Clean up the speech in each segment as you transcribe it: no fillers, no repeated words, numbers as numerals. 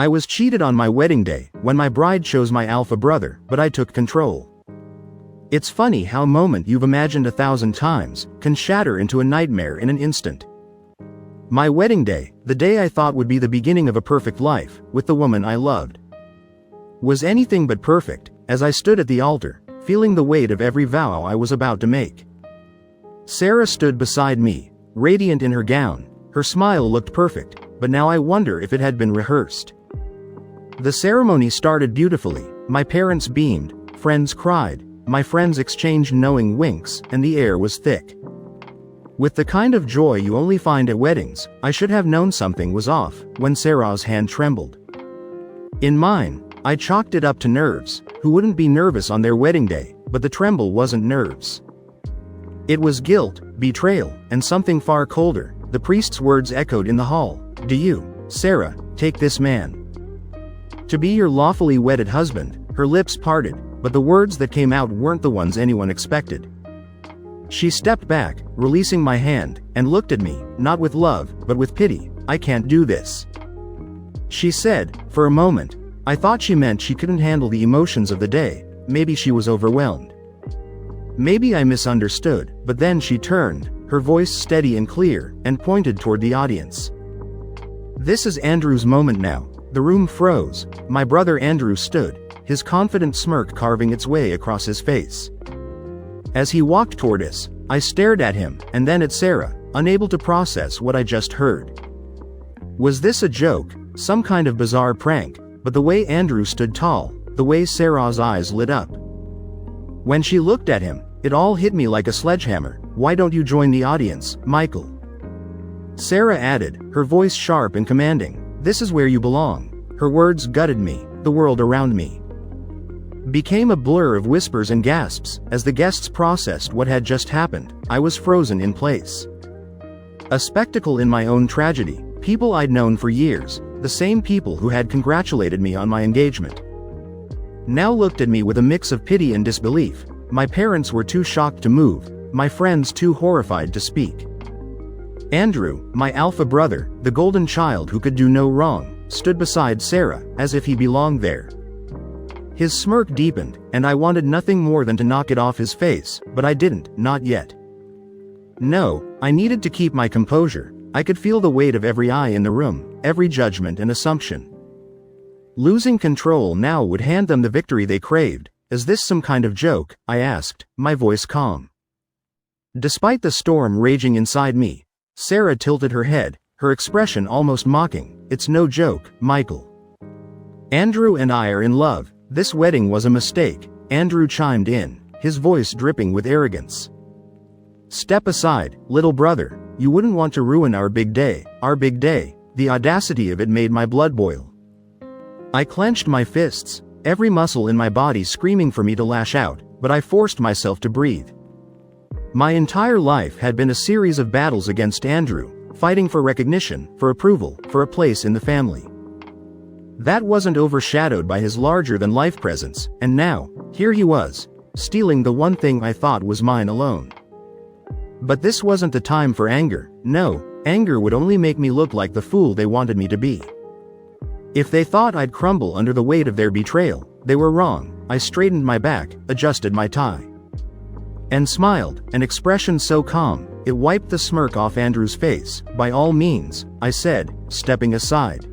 I was cheated on my wedding day, when my bride chose my alpha brother, but I took control. It's funny how a moment you've imagined 1,000 times, can shatter into a nightmare in an instant. My wedding day, the day I thought would be the beginning of a perfect life, with the woman I loved, was anything but perfect, as I stood at the altar, feeling the weight of every vow I was about to make. Sarah stood beside me, radiant in her gown. Her smile looked perfect, but now I wonder if it had been rehearsed. The ceremony started beautifully. My parents beamed, friends cried, my friends exchanged knowing winks, and the air was thick with the kind of joy you only find at weddings. I should have known something was off, when Sarah's hand trembled. In mine, I chalked it up to nerves. Who wouldn't be nervous on their wedding day? But the tremble wasn't nerves. It was guilt, betrayal, and something far colder. The priest's words echoed in the hall. Do you, Sarah, take this man to be your lawfully wedded husband? Her lips parted, but the words that came out weren't the ones anyone expected. She stepped back, releasing my hand, and looked at me, not with love, but with pity. I can't do this, she said. For a moment, I thought she meant she couldn't handle the emotions of the day. Maybe she was overwhelmed. Maybe I misunderstood, but then she turned, her voice steady and clear, and pointed toward the audience. This is Andrew's moment now. The room froze. My brother Andrew stood, his confident smirk carving its way across his face. As he walked toward us, I stared at him, and then at Sarah, unable to process what I just heard. Was this a joke, some kind of bizarre prank? But the way Andrew stood tall, the way Sarah's eyes lit up when she looked at him, it all hit me like a sledgehammer. Why don't you join the audience, Michael? Sarah added, her voice sharp and commanding. This is where you belong. Her words gutted me. The world around me became a blur of whispers and gasps. As the guests processed what had just happened, I was frozen in place. A spectacle in my own tragedy. People I'd known for years, the same people who had congratulated me on my engagement, now looked at me with a mix of pity and disbelief. My parents were too shocked to move, my friends too horrified to speak. Andrew, my alpha brother, the golden child who could do no wrong, stood beside Sarah, as if he belonged there. His smirk deepened, and I wanted nothing more than to knock it off his face, but I didn't, not yet. No, I needed to keep my composure. I could feel the weight of every eye in the room, every judgment and assumption. Losing control now would hand them the victory they craved. Is this some kind of joke? I asked, my voice calm. Despite the storm raging inside me, Sarah tilted her head, her expression almost mocking. It's no joke, Michael. Andrew and I are in love. This wedding was a mistake. Andrew chimed in, his voice dripping with arrogance. Step aside, little brother. You wouldn't want to ruin our big day. Our big day. The audacity of it made my blood boil. I clenched my fists, every muscle in my body screaming for me to lash out, but I forced myself to breathe. My entire life had been a series of battles against Andrew, fighting for recognition, for approval, for a place in the family. That wasn't overshadowed by his larger-than-life presence, and now, here he was, stealing the one thing I thought was mine alone. But this wasn't the time for anger. No, anger would only make me look like the fool they wanted me to be. If they thought I'd crumble under the weight of their betrayal, they were wrong. I straightened my back, adjusted my tie, and smiled, an expression so calm, it wiped the smirk off Andrew's face. By all means, I said, stepping aside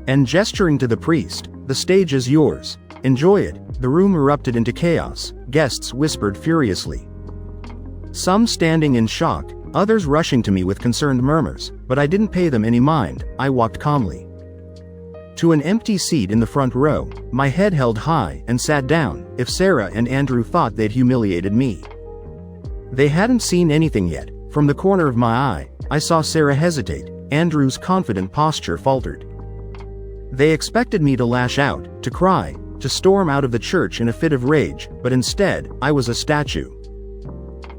and gesturing to the priest, the stage is yours. Enjoy it. The room erupted into chaos. Guests whispered furiously, some standing in shock, others rushing to me with concerned murmurs, but I didn't pay them any mind. I walked calmly to an empty seat in the front row, my head held high, and sat down. If Sarah and Andrew thought they'd humiliated me, they hadn't seen anything yet. From the corner of my eye, I saw Sarah hesitate. Andrew's confident posture faltered. They expected me to lash out, to cry, to storm out of the church in a fit of rage, but instead, I was a statue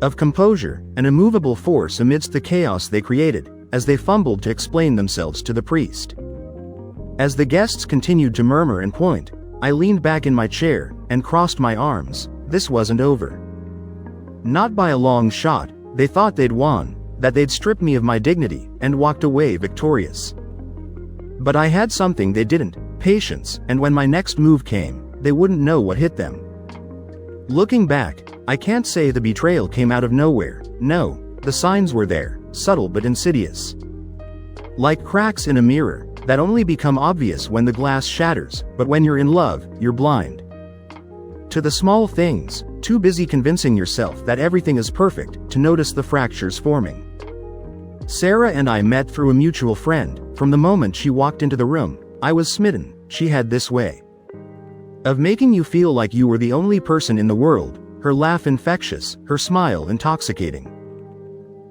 of composure, an immovable force amidst the chaos they created, as they fumbled to explain themselves to the priest. As the guests continued to murmur and point, I leaned back in my chair, and crossed my arms. This wasn't over. Not by a long shot. They thought they'd won, that they'd stripped me of my dignity, and walked away victorious. But I had something they didn't: patience, and when my next move came, they wouldn't know what hit them. Looking back, I can't say the betrayal came out of nowhere. No, the signs were there, subtle but insidious. Like cracks in a mirror, that only become obvious when the glass shatters, but when you're in love, you're blind to the small things, too busy convincing yourself that everything is perfect to notice the fractures forming. Sarah and I met through a mutual friend. From the moment she walked into the room, I was smitten. She had this way of making you feel like you were the only person in the world, her laugh infectious, her smile intoxicating.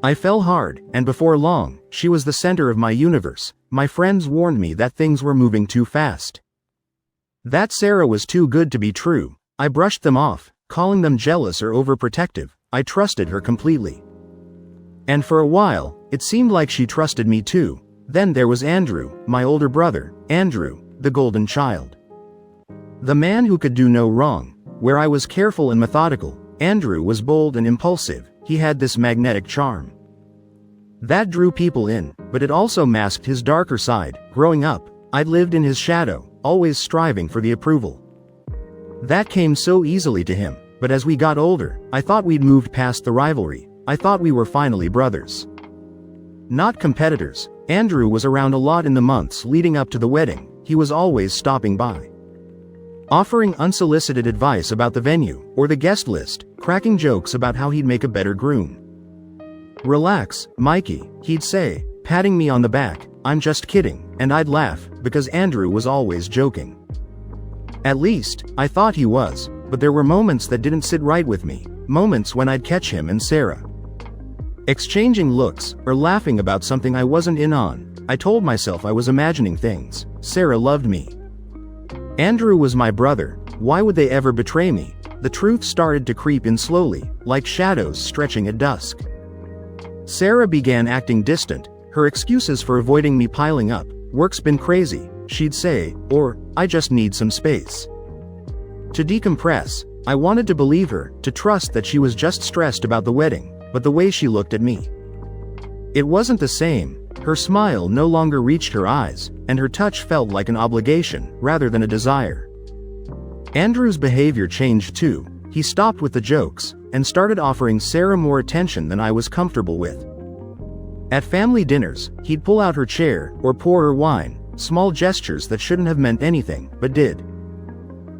I fell hard, and before long, she was the center of my universe. My friends warned me that things were moving too fast, that Sarah was too good to be true. I brushed them off, calling them jealous or overprotective. I trusted her completely. And for a while, it seemed like she trusted me too. Then there was Andrew, my older brother, Andrew, the golden child. The man who could do no wrong. Where I was careful and methodical, Andrew was bold and impulsive. He had this magnetic charm that drew people in, but it also masked his darker side. Growing up, I'd lived in his shadow, always striving for the approval that came so easily to him. But as we got older, I thought we'd moved past the rivalry. I thought we were finally brothers, not competitors. Andrew was around a lot in the months leading up to the wedding. He was always stopping by, offering unsolicited advice about the venue or the guest list, cracking jokes about how he'd make a better groom. "Relax, Mikey," he'd say, patting me on the back. "I'm just kidding," and I'd laugh, because Andrew was always joking. At least, I thought he was, but there were moments that didn't sit right with me, moments when I'd catch him and Sarah exchanging looks, or laughing about something I wasn't in on. I told myself I was imagining things. Sarah loved me. Andrew was my brother. Why would they ever betray me? The truth started to creep in slowly, like shadows stretching at dusk. Sarah began acting distant, her excuses for avoiding me piling up. "Work's been crazy," she'd say, or, "I just need some space to decompress." I wanted to believe her, to trust that she was just stressed about the wedding, but the way she looked at me, it wasn't the same. Her smile no longer reached her eyes, and her touch felt like an obligation, rather than a desire. Andrew's behavior changed too. He stopped with the jokes, and started offering Sarah more attention than I was comfortable with. At family dinners, he'd pull out her chair, or pour her wine, small gestures that shouldn't have meant anything, but did.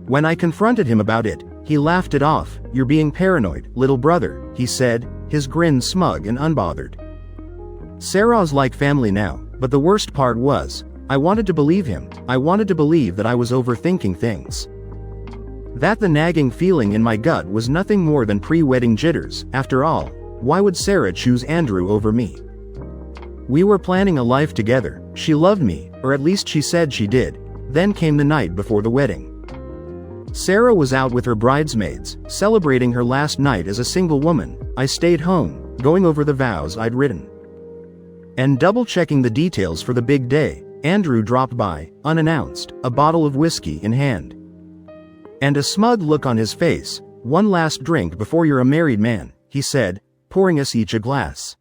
When I confronted him about it, he laughed it off. "You're being paranoid, little brother," he said, his grin smug and unbothered. Sarah's like family now, but the worst part was, I wanted to believe him. I wanted to believe that I was overthinking things, that the nagging feeling in my gut was nothing more than pre-wedding jitters. After all, why would Sarah choose Andrew over me? We were planning a life together. She loved me, or at least she said she did. Then came the night before the wedding. Sarah was out with her bridesmaids, celebrating her last night as a single woman. I stayed home, going over the vows I'd written, and double-checking the details for the big day. Andrew dropped by, unannounced, a bottle of whiskey in hand, and a smug look on his face. "One last drink before you're a married man," he said, pouring us each a glass.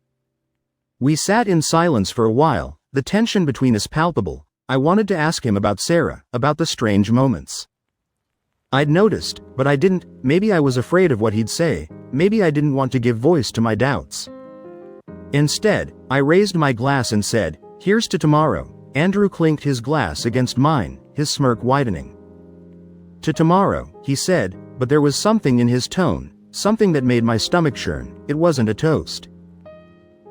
We sat in silence for a while, the tension between us palpable. I wanted to ask him about Sarah, about the strange moments I'd noticed, but I didn't. Maybe I was afraid of what he'd say. Maybe I didn't want to give voice to my doubts. Instead, I raised my glass and said, "Here's to tomorrow." Andrew clinked his glass against mine, his smirk widening. "To tomorrow," he said, but there was something in his tone, something that made my stomach churn. It wasn't a toast.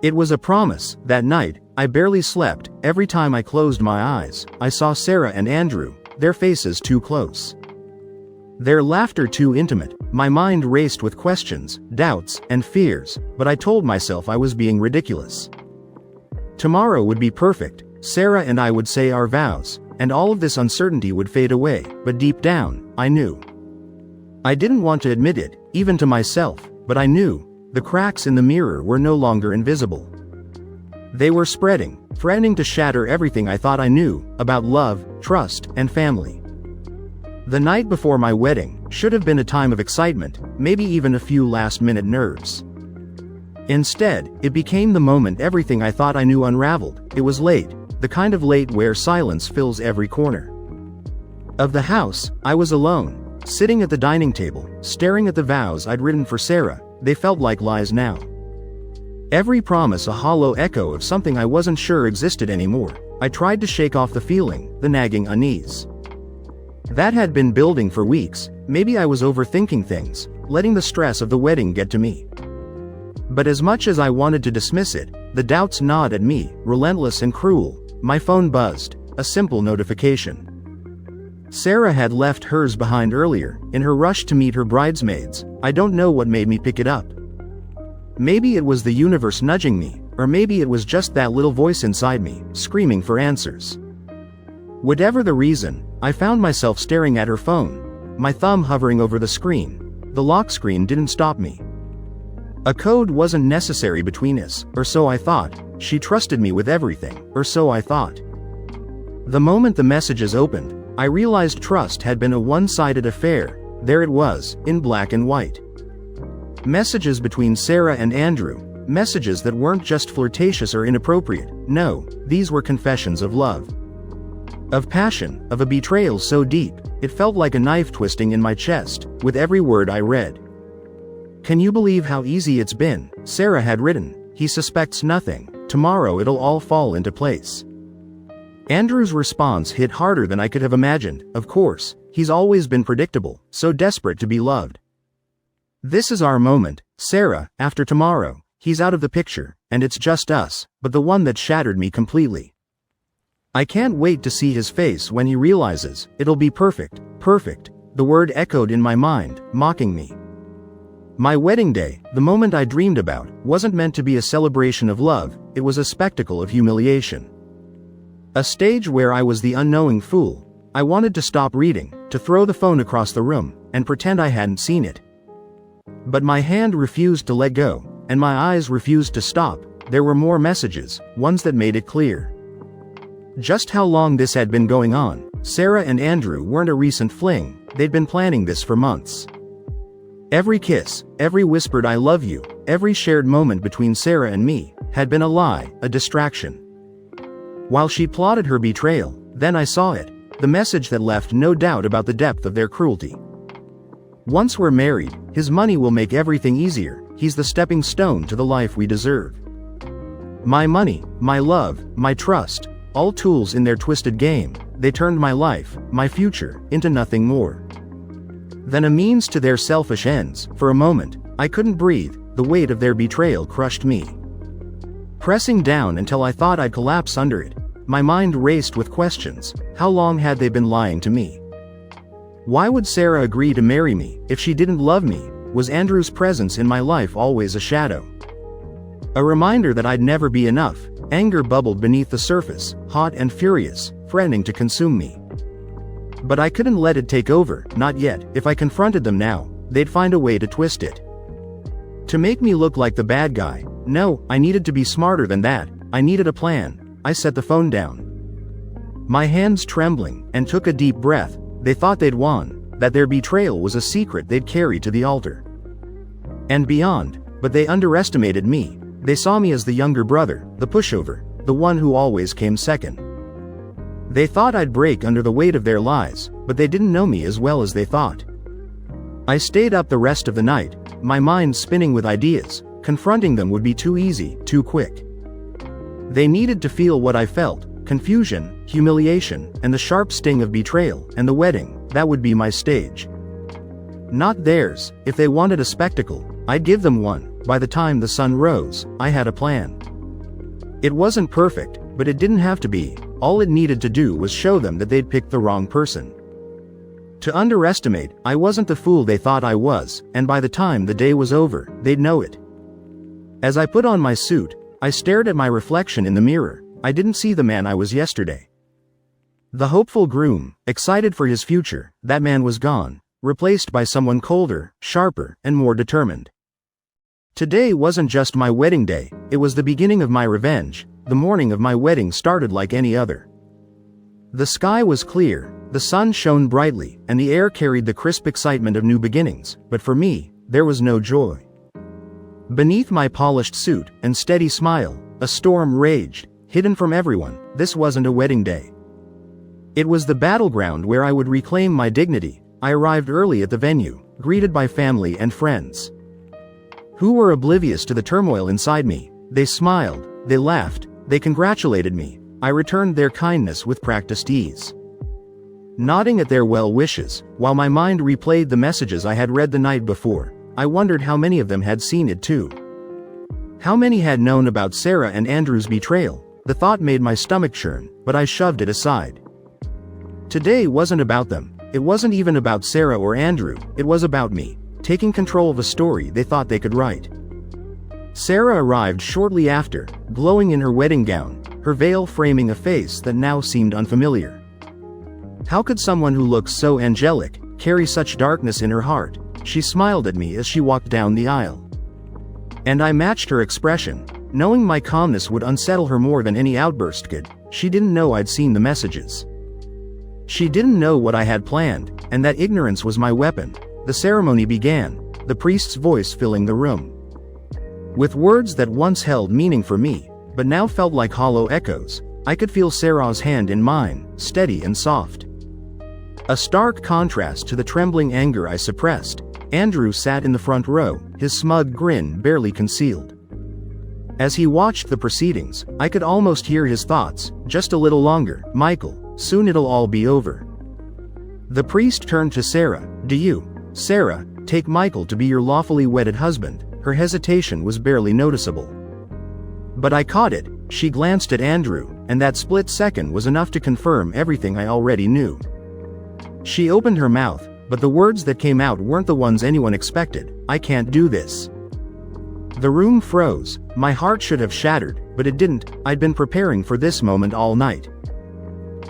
It was a promise. That night, I barely slept. Every time I closed my eyes, I saw Sarah and Andrew, their faces too close, their laughter too intimate. My mind raced with questions, doubts, and fears, but I told myself I was being ridiculous. Tomorrow would be perfect. Sarah and I would say our vows, and all of this uncertainty would fade away, but deep down, I knew. I didn't want to admit it, even to myself, but I knew. The cracks in the mirror were no longer invisible. They were spreading, threatening to shatter everything I thought I knew, about love, trust, and family. The night before my wedding should have been a time of excitement, maybe even a few last-minute nerves. Instead, it became the moment everything I thought I knew unraveled. It was late, the kind of late where silence fills every corner. Of the house, I was alone, sitting at the dining table, staring at the vows I'd written for Sarah. They felt like lies now. Every promise a hollow echo of something I wasn't sure existed anymore. I tried to shake off the feeling, the nagging unease. That had been building for weeks. Maybe I was overthinking things, letting the stress of the wedding get to me. But as much as I wanted to dismiss it, the doubts gnawed at me, relentless and cruel. My phone buzzed, a simple notification. Sarah had left hers behind earlier, in her rush to meet her bridesmaids. I don't know what made me pick it up. Maybe it was the universe nudging me, or maybe it was just that little voice inside me, screaming for answers. Whatever the reason, I found myself staring at her phone, my thumb hovering over the screen. The lock screen didn't stop me. A code wasn't necessary between us, or so I thought. She trusted me with everything, or so I thought. The moment the messages opened, I realized trust had been a one-sided affair. There it was, in black and white. Messages between Sarah and Andrew, messages that weren't just flirtatious or inappropriate. No, these were confessions of love. Of passion, of a betrayal so deep, it felt like a knife twisting in my chest, with every word I read. "Can you believe how easy it's been?" Sarah had written. "He suspects nothing. Tomorrow it'll all fall into place." Andrew's response hit harder than I could have imagined. Of course, he's always been predictable, so desperate to be loved. "This is our moment, Sarah. After tomorrow, he's out of the picture, and it's just us." But the one that shattered me completely. "I can't wait to see his face when he realizes. It'll be perfect, perfect." The word echoed in my mind, mocking me. My wedding day, the moment I dreamed about, wasn't meant to be a celebration of love. It was a spectacle of humiliation. A stage where I was the unknowing fool. I wanted to stop reading, to throw the phone across the room, and pretend I hadn't seen it. But my hand refused to let go, and my eyes refused to stop. There were more messages, ones that made it clear just how long this had been going on. Sarah and Andrew weren't a recent fling. They'd been planning this for months. Every kiss, every whispered "I love you," every shared moment between Sarah and me, had been a lie, a distraction. While she plotted her betrayal, then I saw it, the message that left no doubt about the depth of their cruelty. "Once we're married, his money will make everything easier. He's the stepping stone to the life we deserve." My money, my love, my trust, all tools in their twisted game. They turned my life, my future, into nothing more than a means to their selfish ends. For a moment, I couldn't breathe. The weight of their betrayal crushed me, pressing down until I thought I'd collapse under it. My mind raced with questions. How long had they been lying to me? Why would Sarah agree to marry me if she didn't love me? Was Andrew's presence in my life always a shadow? A reminder that I'd never be enough. Anger bubbled beneath the surface, hot and furious, threatening to consume me. But I couldn't let it take over, not yet. If I confronted them now, they'd find a way to twist it, to make me look like the bad guy. No, I needed to be smarter than that. I needed a plan. I set the phone down, my hands trembling, and took a deep breath. They thought they'd won, that their betrayal was a secret they'd carry to the altar and beyond. But they underestimated me. They saw me as the younger brother, the pushover, the one who always came second. They thought I'd break under the weight of their lies, but they didn't know me as well as they thought. I stayed up the rest of the night, my mind spinning with ideas. Confronting them would be too easy, too quick. They needed to feel what I felt: confusion, humiliation, and the sharp sting of betrayal. And the wedding, that would be my stage, not theirs. If they wanted a spectacle, I'd give them one. By the time the sun rose, I had a plan. It wasn't perfect, but it didn't have to be. All it needed to do was show them that they'd picked the wrong person. To underestimate, I wasn't the fool they thought I was, and by the time the day was over, they'd know it. As I put on my suit, I stared at my reflection in the mirror. I didn't see the man I was yesterday. The hopeful groom, excited for his future. That man was gone, replaced by someone colder, sharper, and more determined. Today wasn't just my wedding day, it was the beginning of my revenge. The morning of my wedding started like any other. The sky was clear, the sun shone brightly, and the air carried the crisp excitement of new beginnings. But for me, there was no joy. Beneath my polished suit and steady smile, a storm raged, hidden from everyone. this wasn't a wedding day. It was the battleground where I would reclaim my dignity. I arrived early at the venue, greeted by family and friends, who were oblivious to the turmoil inside me. They smiled, they laughed, they congratulated me. I returned their kindness with practiced ease, nodding at their well wishes, while my mind replayed the messages I had read the night before. I wondered how many of them had seen it too. How many had known about Sarah and Andrew's betrayal? The thought made my stomach churn, but I shoved it aside. Today wasn't about them. It wasn't even about Sarah or Andrew. It was about me, taking control of a story they thought they could write. Sarah arrived shortly after, glowing in her wedding gown, her veil framing a face that now seemed unfamiliar. How could someone who looks so angelic carry such darkness in her heart? She smiled at me as she walked down the aisle, and I matched her expression, knowing my calmness would unsettle her more than any outburst could. She didn't know I'd seen the messages. She didn't know what I had planned, and that ignorance was my weapon. The ceremony began, the priest's voice filling the room with words that once held meaning for me, but now felt like hollow echoes. I could feel Sarah's hand in mine, steady and soft, a stark contrast to the trembling anger I suppressed. Andrew sat in the front row, his smug grin barely concealed. As he watched the proceedings, I could almost hear his thoughts. Just a little longer, Michael, soon it'll all be over. The priest turned to Sarah. Do you, Sarah, take Michael to be your lawfully wedded husband? Her hesitation was barely noticeable, but I caught it. She glanced at Andrew, and that split second was enough to confirm everything I already knew. She opened her mouth, but the words that came out weren't the ones anyone expected. I can't do this. The room froze. My heart should have shattered, but it didn't. I'd been preparing for this moment all night,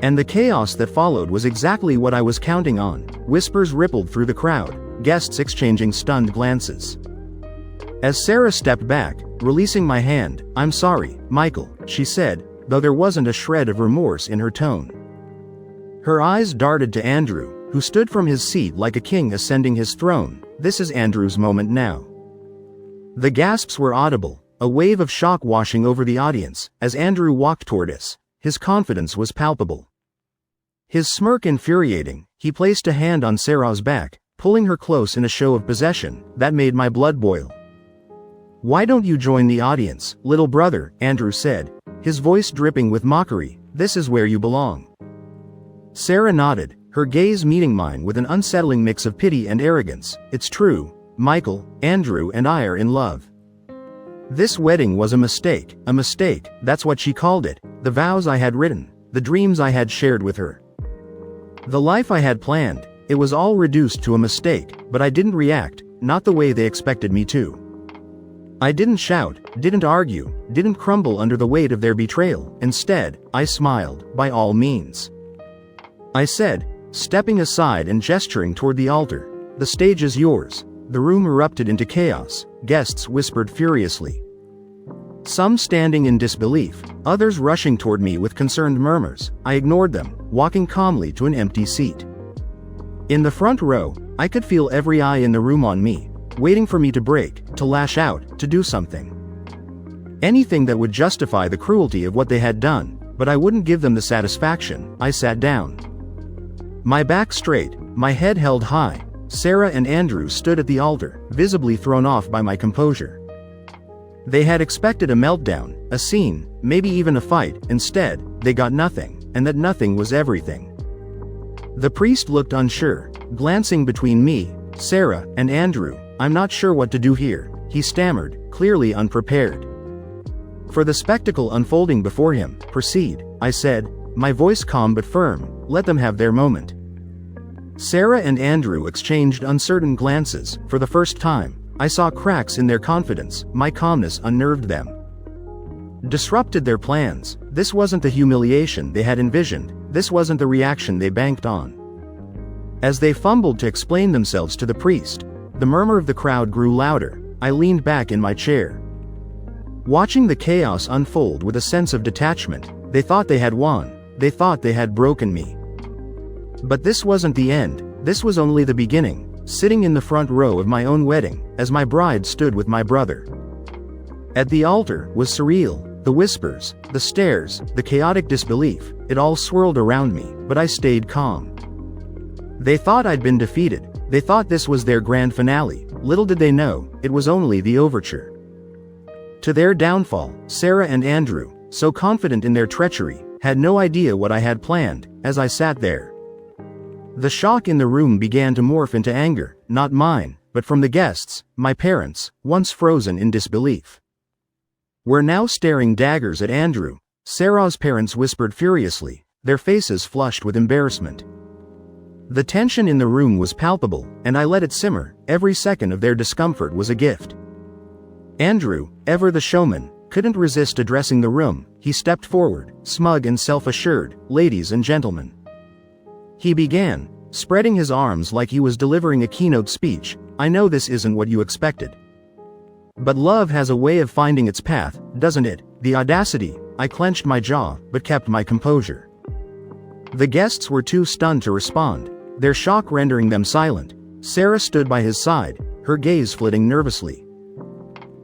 and the chaos that followed was exactly what I was counting on. Whispers rippled through the crowd, guests exchanging stunned glances. As Sarah stepped back, releasing my hand, I'm sorry, Michael, she said, though there wasn't a shred of remorse in her tone. Her eyes darted to Andrew, who stood from his seat like a king ascending his throne. This is Andrew's moment now. The gasps were audible, a wave of shock washing over the audience. As Andrew walked toward us, his confidence was palpable, his smirk infuriating. He placed a hand on Sarah's back, pulling her close in a show of possession that made my blood boil. Why don't you join the audience, little brother? Andrew said, his voice dripping with mockery. This is where you belong. Sarah nodded, her gaze meeting mine with an unsettling mix of pity and arrogance. It's true, Michael, Andrew and I are in love. This wedding was a mistake, that's what she called it. The vows I had written, the dreams I had shared with her, the life I had planned, it was all reduced to a mistake. But I didn't react, not the way they expected me to. I didn't shout, didn't argue, didn't crumble under the weight of their betrayal. Instead, I smiled. By all means, I said, stepping aside and gesturing toward the altar. The stage is yours. The room erupted into chaos. Guests whispered furiously, some standing in disbelief, others rushing toward me with concerned murmurs. I ignored them, walking calmly to an empty seat. In the front row, I could feel every eye in the room on me, waiting for me to break, to lash out, to do something. Anything that would justify the cruelty of what they had done, but I wouldn't give them the satisfaction. I sat down, my back straight, my head held high. Sarah and Andrew stood at the altar, visibly thrown off by my composure. They had expected a meltdown, a scene, maybe even a fight. Instead, they got nothing, and that nothing was everything. The priest looked unsure, glancing between me, Sarah, and Andrew. I'm not sure what to do here, he stammered, clearly unprepared for the spectacle unfolding before him. Proceed, I said, my voice calm but firm. Let them have their moment. Sarah and Andrew exchanged uncertain glances. For the first time, I saw cracks in their confidence. My calmness unnerved them, disrupted their plans. This wasn't the humiliation they had envisioned. This wasn't the reaction they banked on. As they fumbled to explain themselves to the priest, the murmur of the crowd grew louder. I leaned back in my chair, watching the chaos unfold with a sense of detachment. They thought they had won. They thought they had broken me. But this wasn't the end. This was only the beginning. Sitting in the front row of my own wedding, as my bride stood with my brother at the altar, was surreal. The whispers, the stares, the chaotic disbelief, it all swirled around me, but I stayed calm. They thought I'd been defeated. They thought this was their grand finale. Little did they know, it was only the overture. To their downfall, Sarah and Andrew, so confident in their treachery, had no idea what I had planned, as I sat there. The shock in the room began to morph into anger, not mine, but from the guests, my parents, once frozen in disbelief. Were now staring daggers at Andrew. Sarah's parents whispered furiously, their faces flushed with embarrassment. The tension in the room was palpable, and I let it simmer. Every second of their discomfort was a gift. Andrew, ever the showman, couldn't resist addressing the room. He stepped forward, smug and self-assured. "Ladies and gentlemen." He began, spreading his arms like he was delivering a keynote speech. "I know this isn't what you expected. But love has a way of finding its path, doesn't it?" The audacity! I clenched my jaw, but kept my composure. The guests were too stunned to respond, their shock rendering them silent. Sarah stood by his side, her gaze flitting nervously.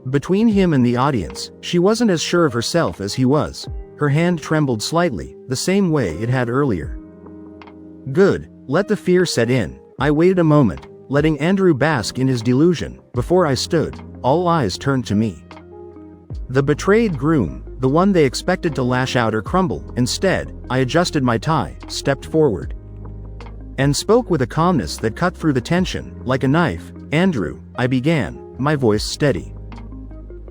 Between him and the audience, she wasn't as sure of herself as he was. Her hand trembled slightly, the same way it had earlier. Good, let the fear set in. I waited a moment, letting Andrew bask in his delusion. Before I stood, all eyes turned to me. The betrayed groom, the one they expected to lash out or crumble. Instead, I adjusted my tie, stepped forward, and spoke with a calmness that cut through the tension, like a knife. "Andrew," I began, my voice steady.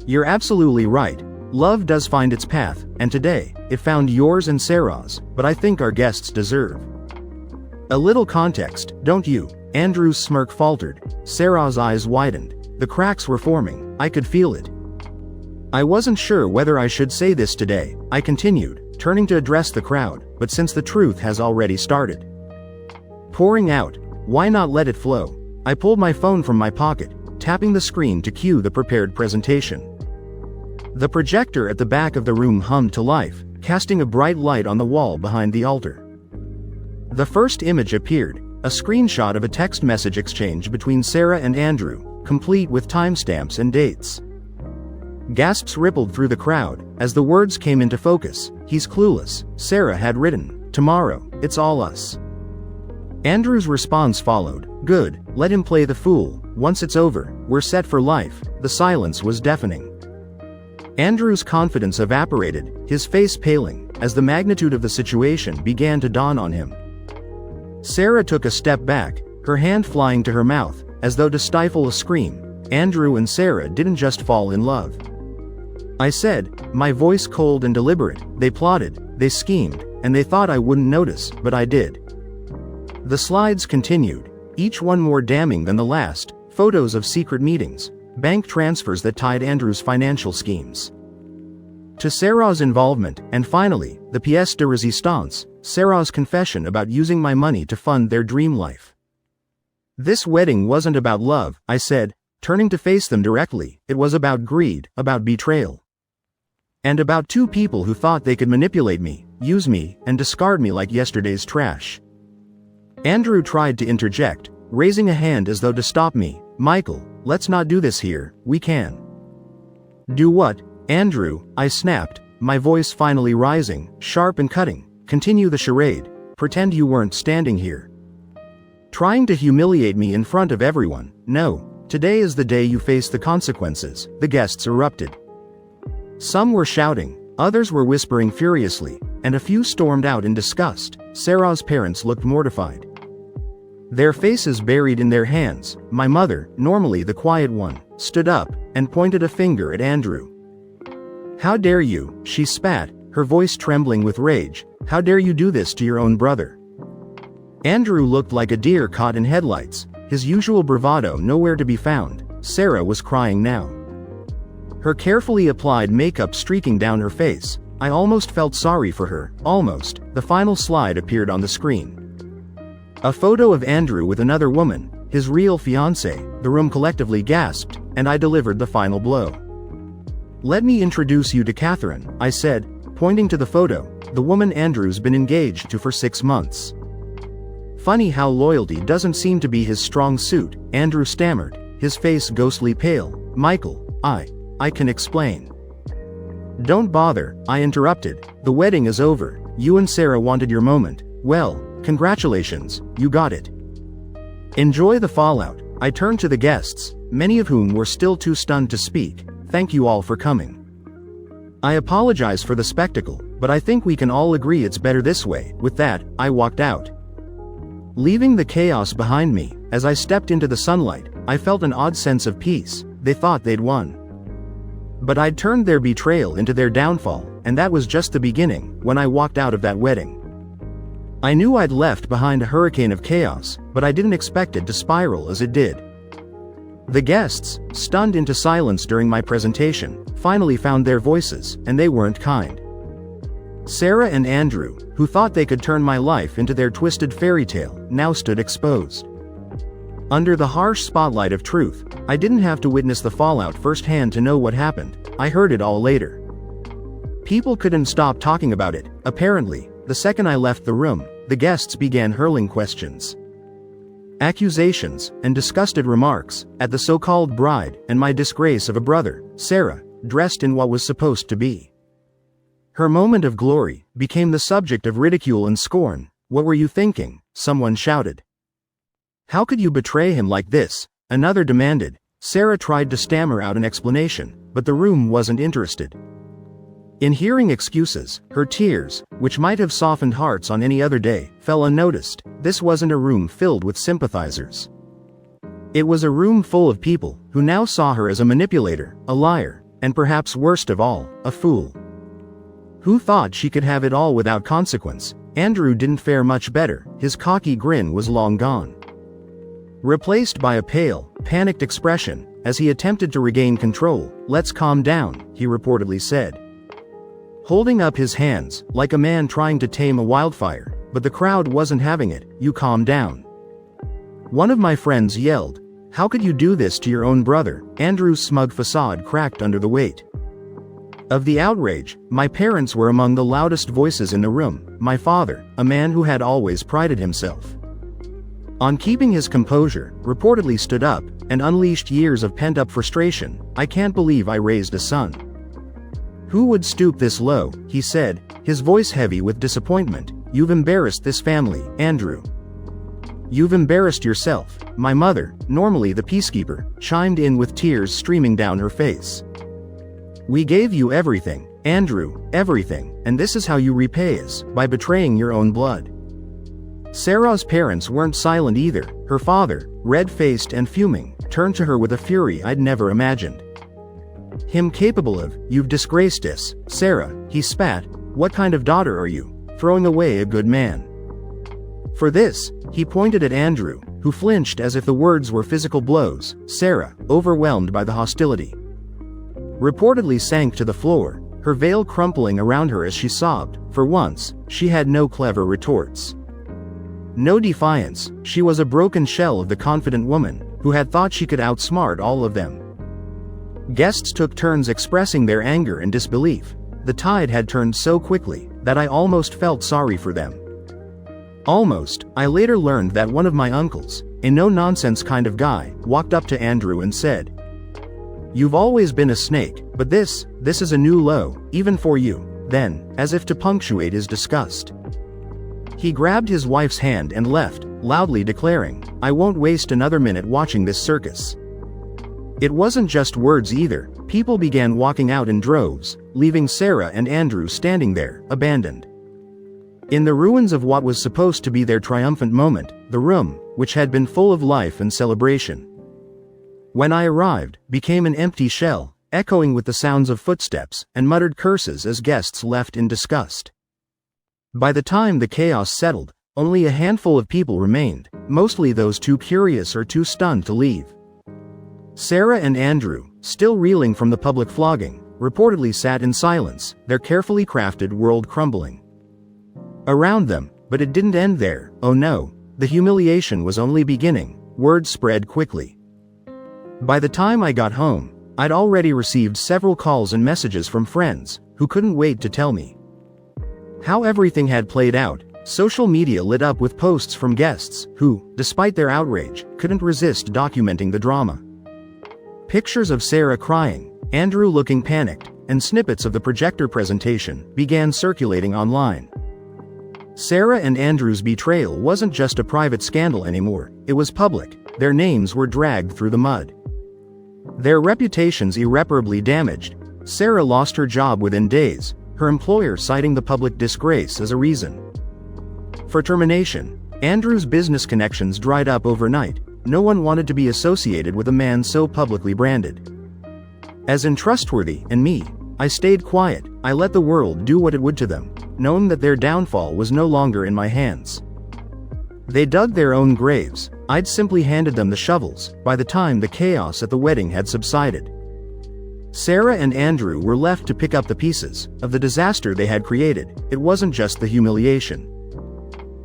"You're absolutely right. Love does find its path, and today, it found yours and Sarah's, but I think our guests deserve a little context, don't you?" Andrew's smirk faltered. Sarah's eyes widened. The cracks were forming. I could feel it. "I wasn't sure whether I should say this today," I continued, turning to address the crowd, "but since the truth has already started pouring out, why not let it flow?" I pulled my phone from my pocket, tapping the screen to cue the prepared presentation. The projector at the back of the room hummed to life, casting a bright light on the wall behind the altar. The first image appeared, a screenshot of a text message exchange between Sarah and Andrew, complete with timestamps and dates. Gasps rippled through the crowd as the words came into focus. "He's clueless," Sarah had written. "Tomorrow, it's all us." Andrew's response followed. "Good, let him play the fool. Once it's over, we're set for life." The silence was deafening. Andrew's confidence evaporated, his face paling, as the magnitude of the situation began to dawn on him. Sarah took a step back, her hand flying to her mouth, as though to stifle a scream. Andrew and Sarah didn't just fall in love, I said, my voice cold and deliberate. They plotted, they schemed, and they thought I wouldn't notice, but I did. The slides continued, each one more damning than the last. Photos of secret meetings, bank transfers that tied Andrew's financial schemes to Sarah's involvement, and finally, the pièce de résistance, Sarah's confession about using my money to fund their dream life. This wedding wasn't about love, I said, turning to face them directly. It was about greed, about betrayal, and about two people who thought they could manipulate me, use me, and discard me like yesterday's trash. Andrew tried to interject, raising a hand as though to stop me. "Michael, let's not do this here. We can." "Do what, Andrew?" I snapped, my voice finally rising, sharp and cutting. "Continue the charade. Pretend you weren't standing here, trying to humiliate me in front of everyone. No, today is the day you face the consequences." The guests erupted. Some were shouting, others were whispering furiously, and a few stormed out in disgust. Sarah's parents looked mortified, their faces buried in their hands. My mother, normally the quiet one, stood up and pointed a finger at Andrew. "How dare you?" she spat, her voice trembling with rage. "How dare you do this to your own brother?" Andrew looked like a deer caught in headlights, his usual bravado nowhere to be found. Sarah was crying now, her carefully applied makeup streaking down her face. I almost felt sorry for her, almost. The final slide appeared on the screen. A photo of Andrew with another woman, his real fiancée. The room collectively gasped, and I delivered the final blow. "Let me introduce you to Catherine," I said, pointing to the photo, "the woman Andrew's been engaged to for 6 months." "Funny how loyalty doesn't seem to be his strong suit," Andrew stammered, his face ghostly pale. "Michael, I can explain." Don't bother, I interrupted. The wedding is over. You and Sarah wanted your moment. Well, congratulations, you got it. Enjoy the fallout. I turned to the guests, many of whom were still too stunned to speak. Thank you all for coming. I apologize for the spectacle, but I think we can all agree it's better this way. With that, I walked out, leaving the chaos behind me. As I stepped into the sunlight, I felt an odd sense of peace. They thought they'd won, but I'd turned their betrayal into their downfall, and that was just the beginning. When I walked out of that wedding, I knew I'd left behind a hurricane of chaos, but I didn't expect it to spiral as it did. The guests, stunned into silence during my presentation, finally found their voices, and they weren't kind. Sarah and Andrew, who thought they could turn my life into their twisted fairy tale, now stood exposed. Under the harsh spotlight of truth, I didn't have to witness the fallout firsthand to know what happened. I heard it all later. People couldn't stop talking about it. Apparently, the second I left the room, the guests began hurling questions, accusations, and disgusted remarks at the so-called bride and my disgrace of a brother. Sarah, dressed in what was supposed to be her moment of glory, became the subject of ridicule and scorn. What were you thinking? Someone shouted. How could you betray him like this? Another demanded. Sarah tried to stammer out an explanation, but the room wasn't interested in hearing excuses. Her tears, which might have softened hearts on any other day, fell unnoticed. This wasn't a room filled with sympathizers. It was a room full of people who now saw her as a manipulator, a liar, and perhaps worst of all, a fool who thought she could have it all without consequence. Andrew didn't fare much better. His cocky grin was long gone, replaced by a pale, panicked expression as he attempted to regain control. Let's calm down, he reportedly said, holding up his hands like a man trying to tame a wildfire. But the crowd wasn't having it. You calm down, one of my friends yelled. How could you do this to your own brother? Andrew's smug facade cracked under the weight of the outrage. My parents were among the loudest voices in the room. My father, a man who had always prided himself on keeping his composure, reportedly stood up and unleashed years of pent-up frustration. I can't believe I raised a son who would stoop this low, he said, his voice heavy with disappointment. You've embarrassed this family, Andrew. You've embarrassed yourself. My mother, normally the peacekeeper, chimed in with tears streaming down her face. We gave you everything, Andrew, everything, and this is how you repay us, by betraying your own blood. Sarah's parents weren't silent either. Her father, red-faced and fuming, turned to her with a fury I'd never imagined him capable of. You've disgraced us, Sarah, he spat. What kind of daughter are you? Throwing away a good man for this? He pointed at Andrew, who flinched as if the words were physical blows. Sarah, overwhelmed by the hostility, reportedly sank to the floor, her veil crumpling around her as she sobbed. For once, she had no clever retorts, no defiance. She was a broken shell of the confident woman who had thought she could outsmart all of them. Guests took turns expressing their anger and disbelief. The tide had turned so quickly that I almost felt sorry for them. Almost. I later learned that one of my uncles, a no-nonsense kind of guy, walked up to Andrew and said, You've always been a snake, but this is a new low, even for you. Then, as if to punctuate his disgust, he grabbed his wife's hand and left, loudly declaring, I won't waste another minute watching this circus. It wasn't just words either. People began walking out in droves, leaving Sarah and Andrew standing there, abandoned in the ruins of what was supposed to be their triumphant moment, the room, which had been full of life and celebration, when I arrived, became an empty shell, echoing with the sounds of footsteps and muttered curses as guests left in disgust. By the time the chaos settled, only a handful of people remained, mostly those too curious or too stunned to leave. Sarah and Andrew, still reeling from the public flogging, reportedly sat in silence, their carefully crafted world crumbling around them. But it didn't end there. Oh no, the humiliation was only beginning. Word spread quickly. By the time I got home, I'd already received several calls and messages from friends who couldn't wait to tell me how everything had played out. Social media lit up with posts from guests who, despite their outrage, couldn't resist documenting the drama. Pictures of Sarah crying, Andrew looking panicked, and snippets of the projector presentation began circulating online. Sarah and Andrew's betrayal wasn't just a private scandal anymore, it was public. Their names were dragged through the mud. Their reputations irreparably damaged. Sarah lost her job within days, her employer citing the public disgrace as a reason for termination. Andrew's business connections dried up overnight. No one wanted to be associated with a man so publicly branded as untrustworthy, and me, I stayed quiet. I let the world do what it would to them, knowing that their downfall was no longer in my hands. They dug their own graves. I'd simply handed them the shovels by the time the chaos at the wedding had subsided. Sarah and Andrew were left to pick up the pieces of the disaster they had created. It wasn't just the humiliation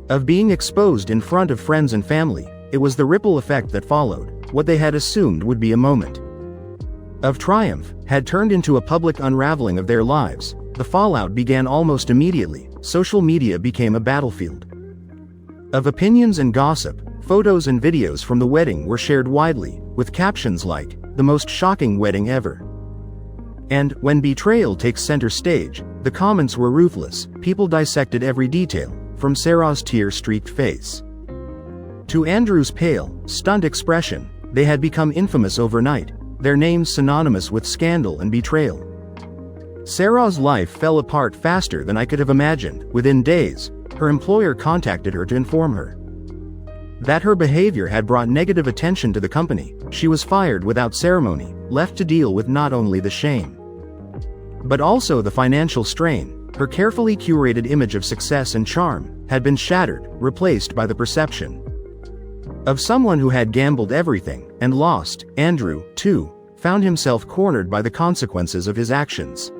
of being exposed in front of friends and family, it was the ripple effect that followed. What they had assumed would be a moment of triumph had turned into a public unraveling of their lives. The fallout began almost immediately. Social media became a battlefield of opinions and gossip. Photos and videos from the wedding were shared widely, with captions like, "The most shocking wedding ever." And, when betrayal takes center stage, the comments were ruthless. People dissected every detail, from Sarah's tear-streaked face to Andrew's pale, stunned expression. They had become infamous overnight, their names synonymous with scandal and betrayal. Sarah's life fell apart faster than I could have imagined. Within days, her employer contacted her to inform her that her behavior had brought negative attention to the company. She was fired without ceremony, left to deal with not only the shame, but also the financial strain. Her carefully curated image of success and charm had been shattered, replaced by the perception of someone who had gambled everything and lost. Andrew, too, found himself cornered by the consequences of his actions.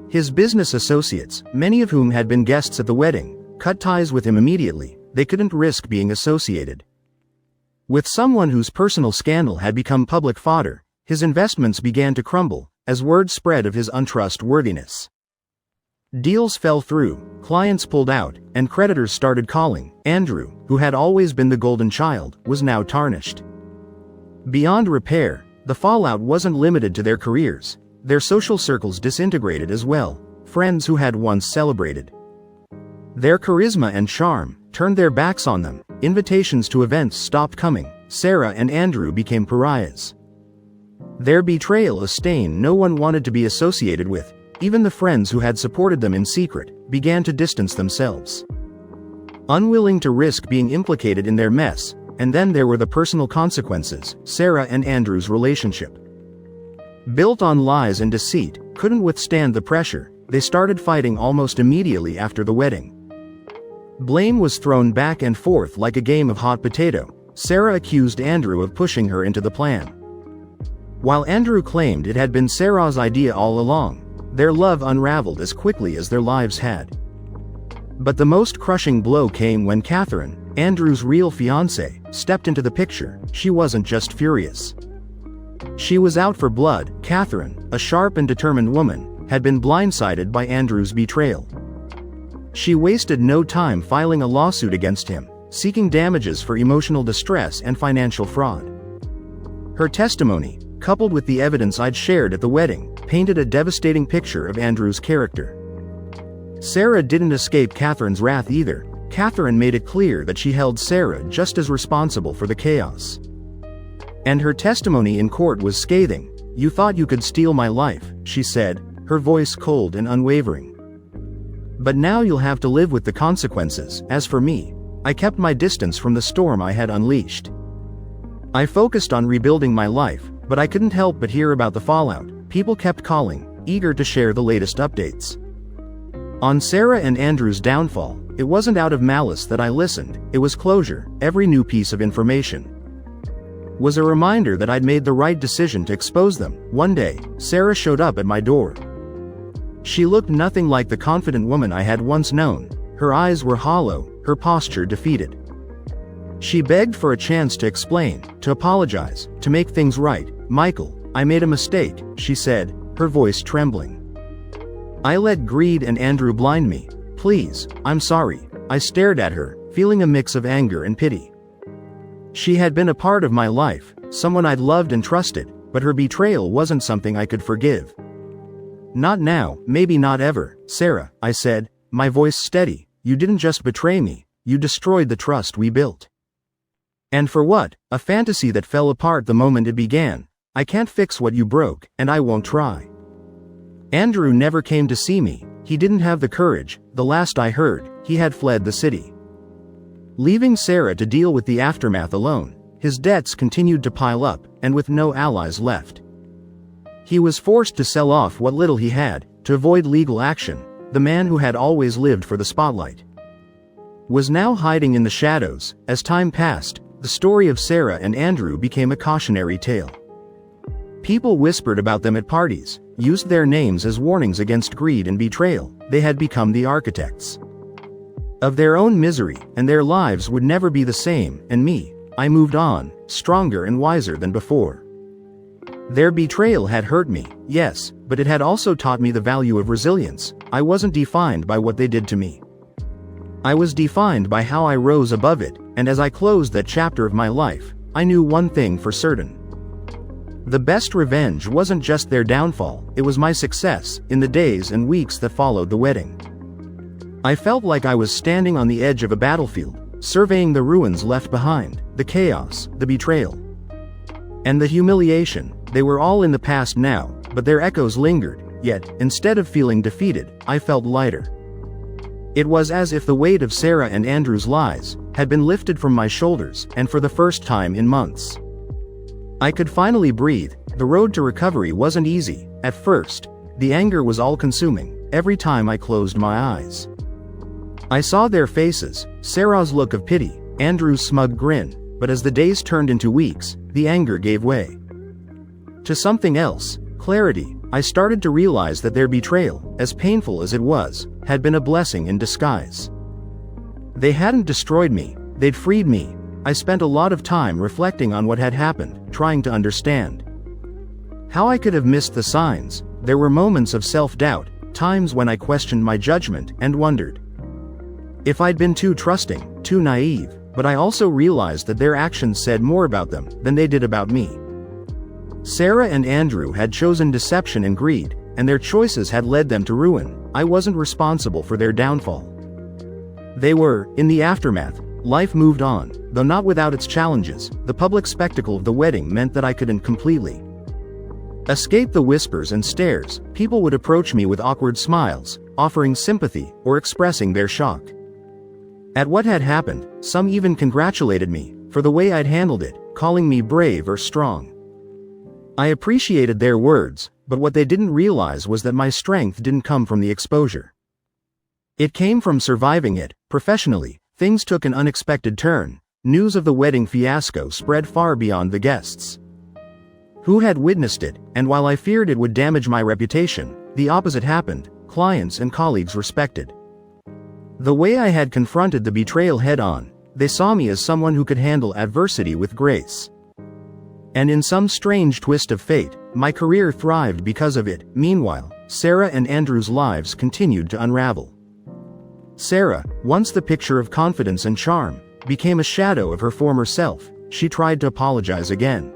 His business associates, many of whom had been guests at the wedding, cut ties with him immediately. They couldn't risk being associated with someone whose personal scandal had become public fodder. His investments began to crumble as word spread of his untrustworthiness. Deals fell through, clients pulled out, and creditors started calling. Andrew, who had always been the golden child, was now tarnished beyond repair. The fallout wasn't limited to their careers. Their social circles disintegrated as well. Friends who had once celebrated their charisma and charm turned their backs on them. Invitations to events stopped coming. Sarah and Andrew became pariahs. Their betrayal a stain no one wanted to be associated with. Even the friends who had supported them in secret began to distance themselves, unwilling to risk being implicated in their mess. And then there were the personal consequences. Sarah and Andrew's relationship, built on lies and deceit, couldn't withstand the pressure. They started fighting almost immediately after the wedding. Blame was thrown back and forth like a game of hot potato. Sarah accused Andrew of pushing her into the plan, while Andrew claimed it had been Sarah's idea all along. Their love unraveled as quickly as their lives had. But the most crushing blow came when Catherine, Andrew's real fiancée, stepped into the picture. She wasn't just furious. She was out for blood. Catherine, a sharp and determined woman, had been blindsided by Andrew's betrayal. She wasted no time filing a lawsuit against him, seeking damages for emotional distress and financial fraud. Her testimony, coupled with the evidence I'd shared at the wedding, painted a devastating picture of Andrew's character. Sarah didn't escape Catherine's wrath either. Catherine made it clear that she held Sarah just as responsible for the chaos. And her testimony in court was scathing. "You thought you could steal my life," she said, her voice cold and unwavering. "But now you'll have to live with the consequences. As for me, I kept my distance from the storm I had unleashed. I focused on rebuilding my life, but I couldn't help but hear about the fallout." People kept calling, eager to share the latest updates on Sarah and Andrew's downfall. It wasn't out of malice that I listened, it was closure. Every new piece of information was a reminder that I'd made the right decision to expose them. One day, Sarah showed up at my door. She looked nothing like the confident woman I had once known. Her eyes were hollow, her posture defeated. She begged for a chance to explain, to apologize, to make things right. "Michael, I made a mistake," she said, her voice trembling. "I let greed and Andrew blind me. Please, I'm sorry." I stared at her, feeling a mix of anger and pity. She had been a part of my life, someone I'd loved and trusted, but her betrayal wasn't something I could forgive. "Not now, maybe not ever, Sarah," I said, my voice steady. "You didn't just betray me, you destroyed the trust we built. And for what? A fantasy that fell apart the moment it began. I can't fix what you broke, and I won't try." Andrew never came to see me. He didn't have the courage. The last I heard, he had fled the city, leaving Sarah to deal with the aftermath alone. His debts continued to pile up, and with no allies left, he was forced to sell off what little he had, to avoid legal action. The man who had always lived for the spotlight was now hiding in the shadows. As time passed, the story of Sarah and Andrew became a cautionary tale. People whispered about them at parties, used their names as warnings against greed and betrayal. They had become the architects of their own misery, and their lives would never be the same. And me, I moved on, stronger and wiser than before. Their betrayal had hurt me, yes, but it had also taught me the value of resilience. I wasn't defined by what they did to me. I was defined by how I rose above it, and as I closed that chapter of my life, I knew one thing for certain. The best revenge wasn't just their downfall, it was my success. In the days and weeks that followed the wedding, I felt like I was standing on the edge of a battlefield, surveying the ruins left behind, the chaos, the betrayal, and the humiliation. They were all in the past now, but their echoes lingered. Yet, instead of feeling defeated, I felt lighter. It was as if the weight of Sarah and Andrew's lies had been lifted from my shoulders, and for the first time in months, I could finally breathe. The road to recovery wasn't easy. At first, the anger was all-consuming. Every time I closed my eyes, I saw their faces, Sarah's look of pity, Andrew's smug grin. But as the days turned into weeks, the anger gave way to something else, clarity. I started to realize that their betrayal, as painful as it was, had been a blessing in disguise. They hadn't destroyed me, they'd freed me. I spent a lot of time reflecting on what had happened, trying to understand how I could have missed the signs. There were moments of self-doubt, times when I questioned my judgment and wondered if I'd been too trusting, too naive. But I also realized that their actions said more about them than they did about me. Sarah and Andrew had chosen deception and greed, and their choices had led them to ruin. I wasn't responsible for their downfall. They were. In the aftermath, life moved on, though not without its challenges. The public spectacle of the wedding meant that I couldn't completely escape the whispers and stares. People would approach me with awkward smiles, offering sympathy or expressing their shock at what had happened. Some even congratulated me for the way I'd handled it, calling me brave or strong. I appreciated their words, but what they didn't realize was that my strength didn't come from the exposure. It came from surviving it. Professionally, things took an unexpected turn. News of the wedding fiasco spread far beyond the guests who had witnessed it, and while I feared it would damage my reputation, the opposite happened. Clients and colleagues respected the way I had confronted the betrayal head-on. They saw me as someone who could handle adversity with grace. And in some strange twist of fate, my career thrived because of it. Meanwhile, Sarah and Andrew's lives continued to unravel. Sarah, once the picture of confidence and charm, became a shadow of her former self. She tried to apologize again,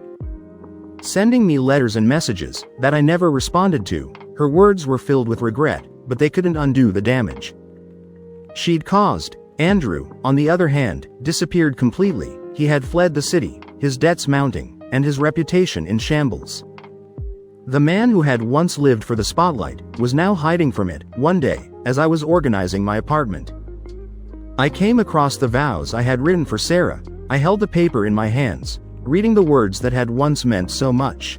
sending me letters and messages that I never responded to. Her words were filled with regret, but they couldn't undo the damage she'd caused. Andrew, on the other hand, disappeared completely. He had fled the city, his debts mounting, and his reputation in shambles. The man who had once lived for the spotlight was now hiding from it. One day, as I was organizing my apartment, I came across the vows I had written for Sarah. I held the paper in my hands, reading the words that had once meant so much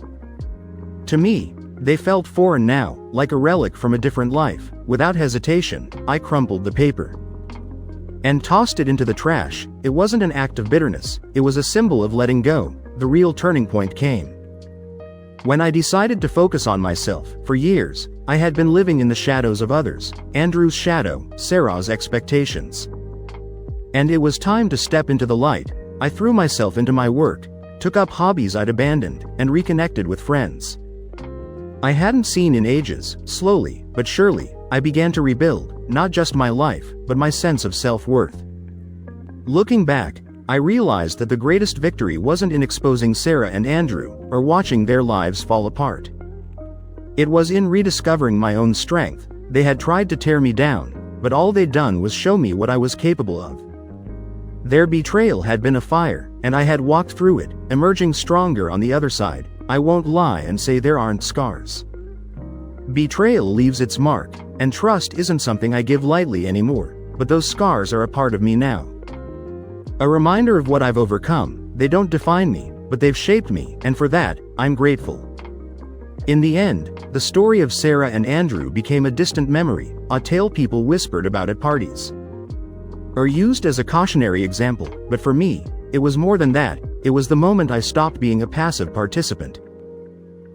to me. They felt foreign now, like a relic from a different life. Without hesitation, I crumpled the paper and tossed it into the trash. It wasn't an act of bitterness, it was a symbol of letting go. The real turning point came when I decided to focus on myself. For years, I had been living in the shadows of others, Andrew's shadow, Sarah's expectations. And it was time to step into the light. I threw myself into my work, took up hobbies I'd abandoned, and reconnected with friends I hadn't seen in ages. Slowly, but surely, I began to rebuild, not just my life, but my sense of self-worth. Looking back, I realized that the greatest victory wasn't in exposing Sarah and Andrew, or watching their lives fall apart. It was in rediscovering my own strength. They had tried to tear me down, but all they'd done was show me what I was capable of. Their betrayal had been a fire, and I had walked through it, emerging stronger on the other side. I won't lie and say there aren't scars. Betrayal leaves its mark, and trust isn't something I give lightly anymore, but those scars are a part of me now. A reminder of what I've overcome. They don't define me, but they've shaped me, and for that, I'm grateful. In the end, the story of Sarah and Andrew became a distant memory, a tale people whispered about at parties, or used as a cautionary example, but for me, it was more than that. It was the moment I stopped being a passive participant.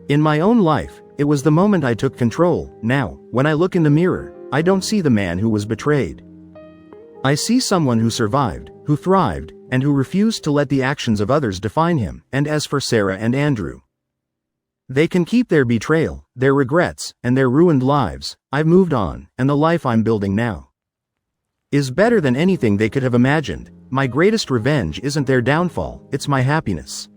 In my own life, it was the moment I took control. Now, when I look in the mirror, I don't see the man who was betrayed. I see someone who survived, who thrived, and who refused to let the actions of others define him. And as for Sarah and Andrew, they can keep their betrayal, their regrets, and their ruined lives. I've moved on, and the life I'm building now is better than anything they could have imagined. My greatest revenge isn't their downfall, it's my happiness.